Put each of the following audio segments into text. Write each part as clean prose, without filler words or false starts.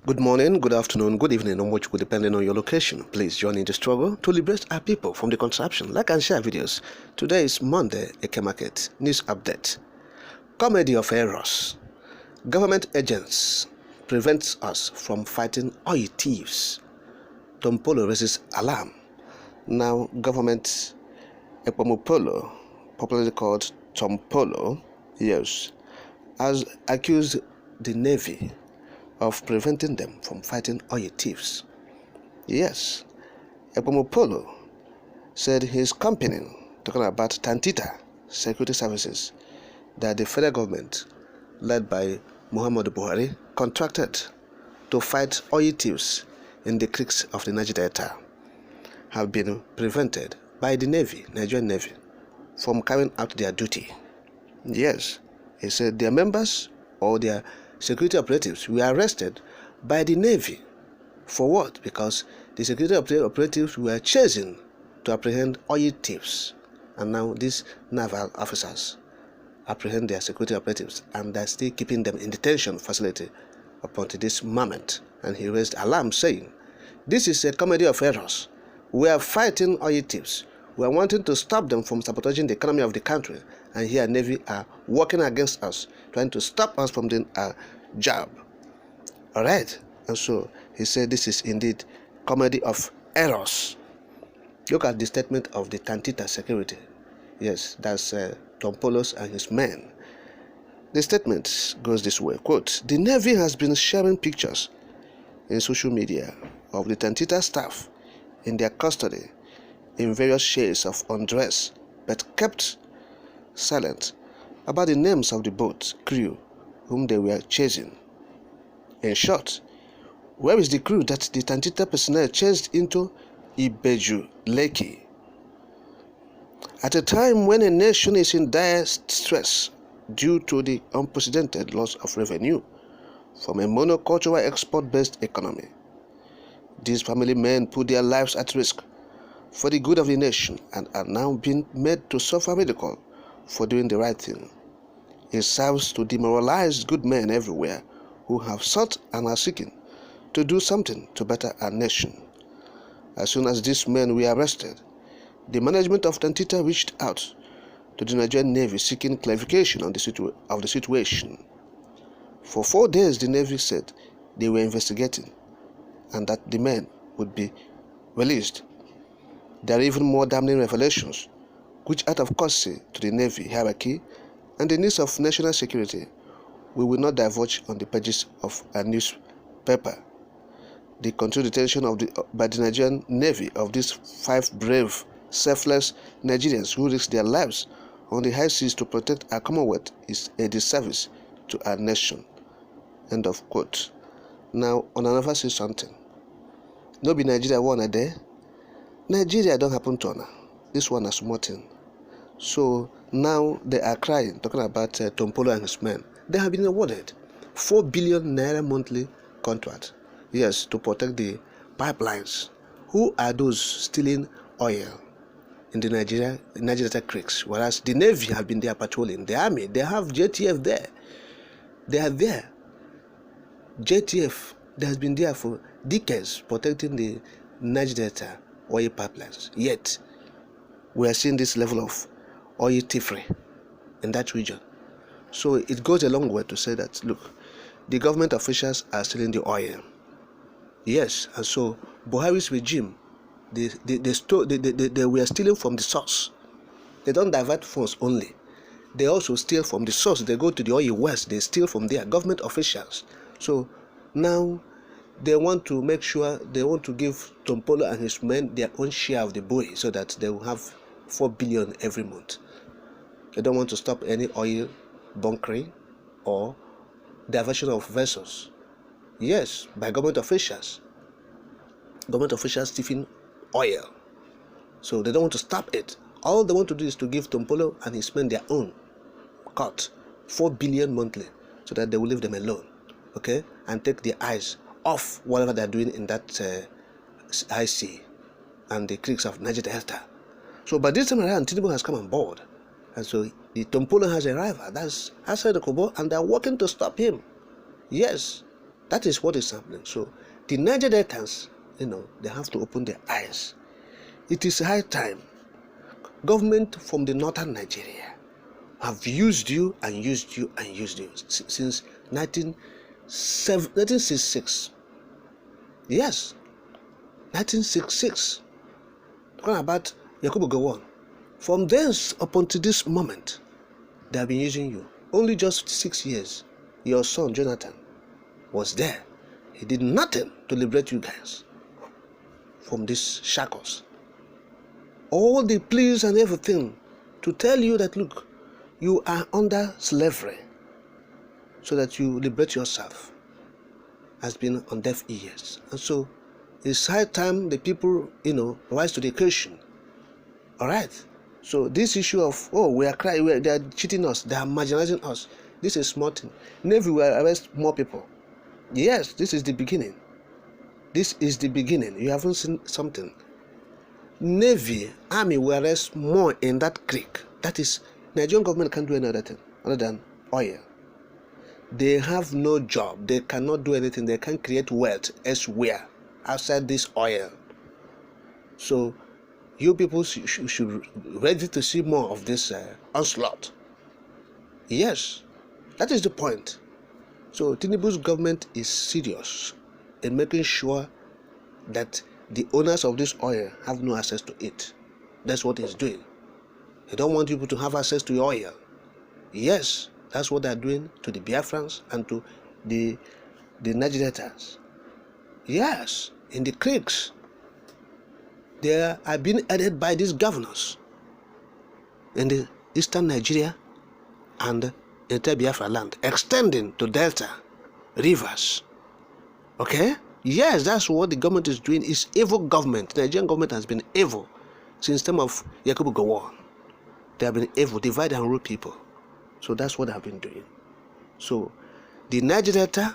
Good morning, good afternoon, good evening, or much good depending on your location. Please join in the struggle to liberate our people from the contraption. Like and share videos. Today is Monday, Eke Market. News update. Comedy of errors. Government agents prevents us from fighting oil thieves. Tompolo raises alarm. Now, government Epomopolo, popularly called Tompolo, yes, has accused the Navy of preventing them from fighting oil thieves. Yes, Epomopolo said his company, talking about Tantita Security Services, that the federal government, led by Muhammadu Buhari, contracted to fight oil thieves in the creeks of the Niger Delta, have been prevented by the Navy, Nigerian Navy, from carrying out their duty. Yes, he said their members or their security operatives were arrested by the Navy. For what? Because the security operatives were chasing to apprehend oil thieves. And now these naval officers apprehend their security operatives and they're still keeping them in detention facility up until this moment. And he raised alarm saying, "This is a comedy of errors. We are fighting oil thieves. We are wanting to stop them from sabotaging the economy of the country. And here Navy are working against us, trying to stop us from doing our job." All right. And so he said this is indeed comedy of errors. Look at the statement of the Tantita security. Yes, that's Tom Polos and his men. The statement goes this way, quote, "The Navy has been sharing pictures in social media of the Tantita staff in their custody in various shades of undress, but kept silent about the names of the boat crew whom they were chasing. In short, where is the crew that the Tantita personnel chased into Ibeju Lake? At a time when a nation is in dire stress due to the unprecedented loss of revenue from a monocultural export-based economy, these family men put their lives at risk for the good of the nation and are now being made to suffer ridicule for doing the right thing. It serves to demoralize good men everywhere who have sought and are seeking to do something to better our nation. As soon as these men were arrested, the management of Tantita reached out to the Nigerian Navy seeking clarification on the situation. For 4 days, the Navy said they were investigating and that the men would be released. There are even more damning revelations, which out of courtesy to the Navy hierarchy and the needs of national security, we will not divulge on the pages of a newspaper. The continued detention by the Nigerian Navy of these 5 brave, selfless Nigerians who risked their lives on the high seas to protect our Commonwealth is a disservice to our nation." End of quote. Now, on another say something. No be Nigeria one a day. Nigeria don't happen to honor. This one is Martin. So now they are crying, talking about Tompolo and his men. They have been awarded 4 billion naira monthly contract. Yes, to protect the pipelines. Who are those stealing oil in the Niger Delta creeks? Whereas the Navy have been there patrolling. The Army, they have JTF there. They are there. JTF, they has been there for decades protecting the Niger Delta oil pipelines. Yet, we are seeing this level of oil thievery in that region. So it goes a long way to say that, look, the government officials are stealing the oil. Yes, and so Buhari's regime, they were stealing from the source. They don't divert funds only. They also steal from the source. They go to the oil west, they steal from their government officials. So now they want to make sure, they want to give Tompolo and his men their own share of the buoy so that they will have 4 billion every month. They don't want to stop any oil bunkering or diversion of vessels. Yes, by government officials. Government officials stealing oil. So they don't want to stop it. All they want to do is to give Tompolo and his men their own cut, 4 billion monthly, so that they will leave them alone, okay, and take their eyes off whatever they're doing in that high sea and the creeks of Niger Delta. So by this time around, Tinubu has come on board, and so the Tompolo has arrived. That's Asari, and they're working to stop him. Yes, That is what is happening. So the Niger Deltans, they have to open their eyes. It is high time. Government from the northern Nigeria have used you and used you and used you since 1966. Yes, 1966. Talking about Yakubu Gowon. From thence up until this moment, they have been using you. Only just 6 years, your son Jonathan was there. He did nothing to liberate you guys from these shackles. All the pleas and everything to tell you that, look, you are under slavery so that you liberate yourself has been on deaf ears. And so it's high time the people, rise to the occasion. All right. So this issue of, we are crying, they are cheating us, they are marginalizing us. This is small thing. Navy will arrest more people. Yes, this is the beginning. This is the beginning. You haven't seen something. Navy, Army will arrest more in that creek. That is, Nigerian government can't do another thing other than oil. They have no job. They cannot do anything. They can't create wealth elsewhere outside this oil. So you people should ready to see more of this onslaught. Yes, that is the point. So Tinubu's government is serious in making sure that the owners of this oil have no access to it. That's what he's doing. He don't want people to have access to oil. Yes, that's what they're doing to the Biafrans and to the Nigerians. Yes, in the creeks. They are being added by these governors in the eastern Nigeria and entire Biafra land, extending to Delta, rivers. Okay? Yes, that's what the government is doing. It's evil government. The Nigerian government has been evil since the time of Yakubu Gowon. They have been evil, divide and rule people. So that's what they have been doing. So the Niger Delta,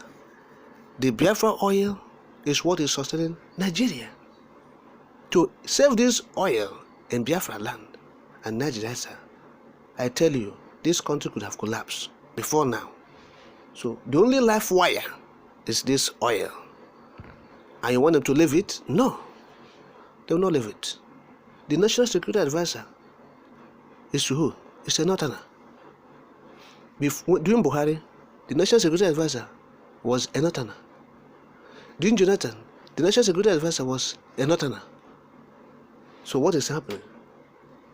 the Biafra oil is what is sustaining Nigeria. To save this oil in Biafra land and Niger Delta, I tell you, this country could have collapsed before now. So the only life wire is this oil. And you want them to leave it? No. They will not leave it. The National Security Advisor is to who? It's a Northerner. During Buhari, the National Security Advisor was a Northerner. During Jonathan, the National Security Advisor was a Northerner. So what is happening?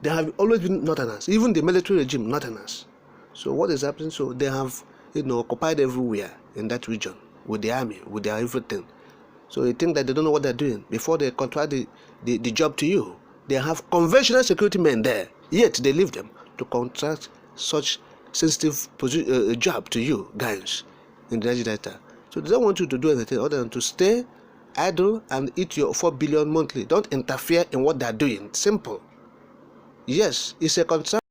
There have always been Northerners, even the military regime, Northerners. So what is happening? So they have, occupied everywhere in that region with the army, with their everything. So you think that they don't know what they're doing before they contract the job to you. They have conventional security men there, yet they leave them to contract such sensitive job to you guys in the Niger Delta. So they don't want you to do anything other than to stay idle and eat your 4 billion monthly. Don't interfere in what they're doing. Simple. Yes, it's a contract.